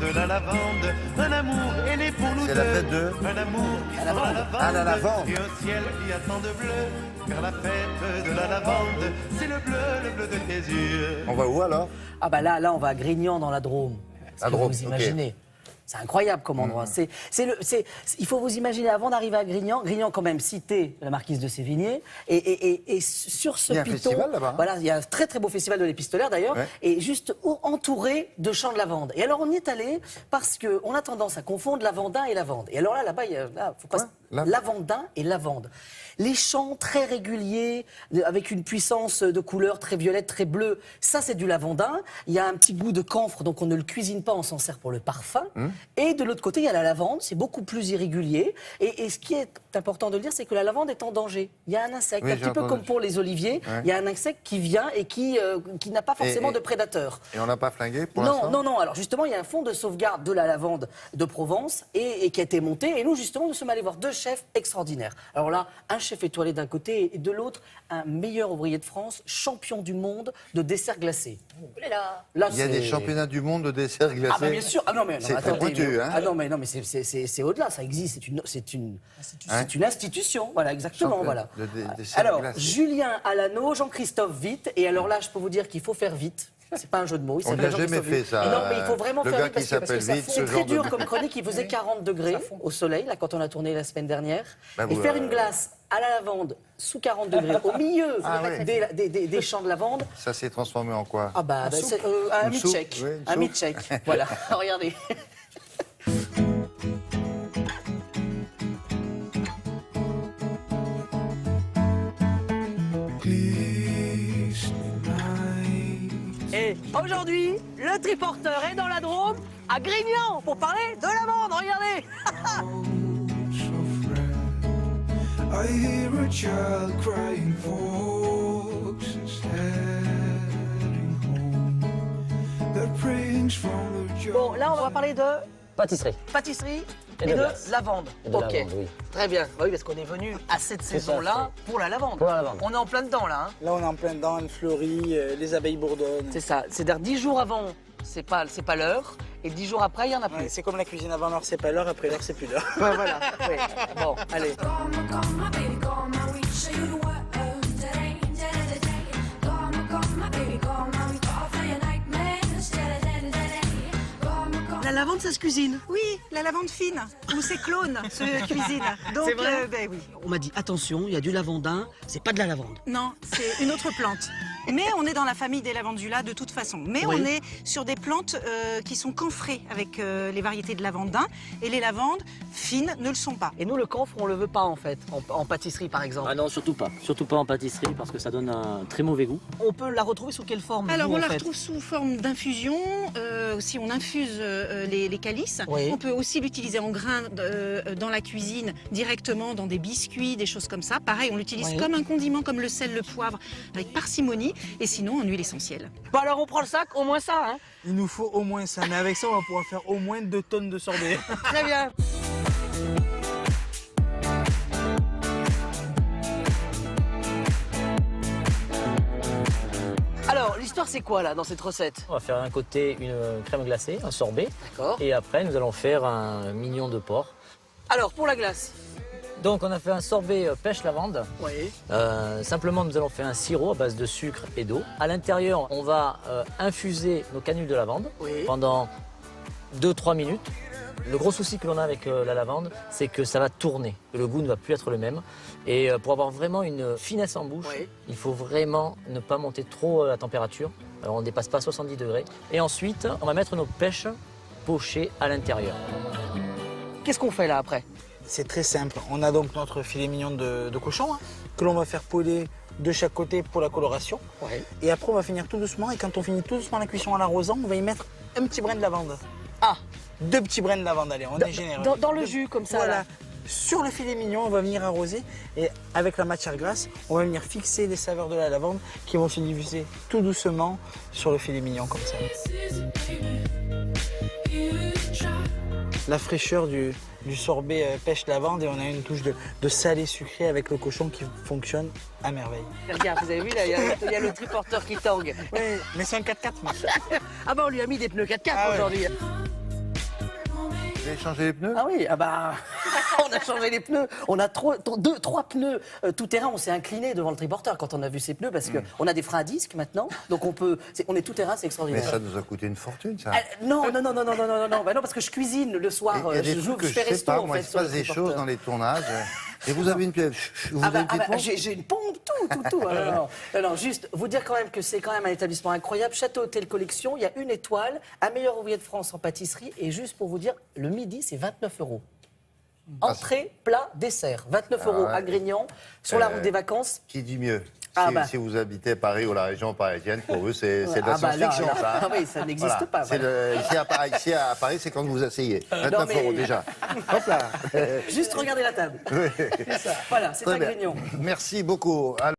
de la lavande. Un amour est né pour nous deux. C'est la fête de... Un amour qui sent la lavande. Ah, la lavande. Et un ciel qui a tant de bleu. Car la fête de la lavande, c'est le bleu de tes yeux. On va où alors? Ah bah là, on va à Grignan dans la Drôme. La Drôme, vous imaginez. C'est incroyable comme endroit. Il faut vous imaginer, avant d'arriver à Grignan, Grignan quand même cité la marquise de Sévigné, et sur ce il y a un piton, festival là-bas. voilà, il y a un très très beau festival de l'épistolaire d'ailleurs, Ouais. et juste entouré de champs de lavande. Et alors on y est allé parce qu'on a tendance à confondre lavandin et lavande. Et alors là-bas, il y a faut pas lavandin et lavande. Les champs très réguliers, avec une puissance de couleur très violette, très bleue, ça c'est du lavandin. Il y a un petit goût de camphre, donc on ne le cuisine pas, on s'en sert pour le parfum. Et de l'autre côté, il y a la lavande, c'est beaucoup plus irrégulier. Et ce qui est important de le dire, c'est que la lavande est en danger. Il y a un insecte, Oui, un petit peu comme pour les oliviers, il y a un insecte qui vient et qui n'a pas forcément de prédateur. Et on n'a pas flingué pour l'instant? Non. Alors justement, il y a un fonds de sauvegarde de la lavande de Provence et qui a été monté. Et nous, justement, nous sommes allés voir deux chefs extraordinaires. Alors là, un chef étoilé d'un côté et de l'autre, un meilleur ouvrier de France, champion du monde de desserts glacés. Là, Il y a des championnats du monde de desserts glacés. Ah bah bien sûr. Ah non mais c'est très attendez, pointu, hein. Ah non mais c'est au-delà, ça existe. C'est une institution. Voilà, exactement. Championnat Voilà. de desserts Alors glacés. Julien Alano, Jean-Christophe Witt, et alors là, je peux vous dire qu'il faut faire vite. C'est pas un jeu de mots. On n'a jamais fait ça. Non, mais il faut vraiment Le faire gars vite qui s'appelle Witt, c'est ce très genre dur de- comme chronique. Il faisait 40 degrés au soleil, là, quand on a tourné la semaine dernière. Bah, et vous, faire une glace à la lavande sous 40 degrés, au milieu des champs de lavande. Ça s'est transformé en quoi? Ah bah, c'est un Une soupe, milkshake. oui, une Un soupe. milkshake. Voilà. Regardez. Et aujourd'hui, le triporteur est dans la Drôme, à Grignan, pour parler de lavande. Regardez. I hear a child crying, foxes heading home. They're praying from the Bon, là, on va parler de Pâtisserie. pâtisserie Et et de de glace. lavande. Et de Ok. lavande, oui. Très bien. Bah oui, parce qu'on est venu à cette saison-là pour la lavande. Pour la lavande. On est en plein dedans, là. Hein. Là, on est en plein dedans, elle fleurit, les abeilles bourdonnent. C'est ça. C'est-à-dire 10 jours avant, c'est pas l'heure. Et 10 jours après, il y en a plus. Ouais, c'est comme la cuisine, avant l'heure, c'est pas l'heure, après l'heure, c'est plus l'heure. Ouais, voilà. Ouais. Bon, allez. La lavande, ça se cuisine. Oui, la lavande fine, ou c'est clone, se cuisine. Donc, C'est vrai ben oui. On m'a dit, attention, il y a du lavandin, c'est pas de la lavande. Non, c'est une autre plante. Mais on est dans la famille des lavandulas de toute façon. Mais Oui. on est sur des plantes qui sont camphrées avec les variétés de lavandin. Et les lavandes fines ne le sont pas. Et nous, le camphre, on le veut pas, en fait, en pâtisserie, par exemple. Ah non, surtout pas. Surtout pas en pâtisserie parce que ça donne un très mauvais goût. On peut la retrouver sous quelle forme Alors vous, on en la fait retrouve sous forme d'infusion, si on infuse les calices. Oui. On peut aussi l'utiliser en grains dans la cuisine, directement dans des biscuits, des choses comme ça. Pareil, on l'utilise Oui. comme un condiment, comme le sel, le poivre, avec parcimonie, et sinon en huile essentielle. Bon, alors on prend le sac, au moins ça, hein. Il nous faut au moins ça, mais avec ça, on va pouvoir faire au moins 2 tonnes de sorbet. Très bien. Alors, l'histoire, c'est quoi, là, dans cette recette? On va faire un côté une crème glacée, un sorbet. D'accord. Et après, nous allons faire un mignon de porc. Alors, pour la glace. Donc, on a fait un sorbet pêche lavande. Oui. Simplement, nous allons faire un sirop à base de sucre et d'eau. À l'intérieur, on va infuser nos canules de lavande Oui. pendant 2-3 minutes. Le gros souci que l'on a avec la lavande, c'est que ça va tourner. Le goût ne va plus être le même. Et pour avoir vraiment une finesse en bouche, Oui. il faut vraiment ne pas monter trop la température. Alors, on ne dépasse pas 70 degrés. Et ensuite, on va mettre nos pêches pochées à l'intérieur. Qu'est-ce qu'on fait, là, après? C'est très simple. On a donc notre filet mignon de cochon, hein, que l'on va faire poêler de chaque côté pour la coloration. Oui. Et après, on va finir tout doucement. Et quand on finit tout doucement la cuisson à l'arrosant, on va y mettre un petit brin de lavande. Ah, 2 petits brins de lavande, allez, on est généreux. dans le jus, comme ça, Voilà. là. Sur le filet mignon, on va venir arroser et avec la matière grasse, on va venir fixer les saveurs de la lavande qui vont se diffuser tout doucement sur le filet mignon comme ça. La fraîcheur du sorbet pêche lavande et on a une touche de salé sucré avec le cochon qui fonctionne à merveille. Regarde, vous avez vu, là, il y a le triporteur qui tangue. Oui, mais c'est un 4x4. Ah bah, on lui a mis des pneus 4x4 Ah ouais. aujourd'hui. Vous avez changé les pneus? Ah oui, ah bah, on a changé les pneus. On a trois pneus tout terrain. On s'est incliné devant le triporteur quand on a vu ces pneus parce qu'on a des freins à disque maintenant. Donc on est tout terrain, c'est Mais extraordinaire. ça nous a coûté une fortune, ça. Non, bah non, parce que je cuisine le soir. Il y a des Je trucs que fais je sais resto pas. en Moi, fait. il se sur le passe des triporteur. choses dans les tournages. Et vous avez une pièce. Vous avez une petite pompe? J'ai une pompe, tout. Non, juste vous dire quand même que c'est quand même un établissement incroyable. Château Hôtel Collection, il y a une étoile, un meilleur ouvrier de France en pâtisserie. Et juste pour vous dire, le midi, c'est 29 €. Entrée, plat, dessert. 29 € ouais. à Grignan, sur la route des vacances. Qui dit mieux? Si vous habitez Paris ou la région parisienne, pour eux, c'est de la science-fiction, ça. Ah oui, ça n'existe pas. C'est ici à Paris, c'est quand vous asseyez. 29 mais- € déjà. Hop là. Juste regardez la table. C'est ça. Voilà, c'est Très à bien. Grignan. Merci beaucoup.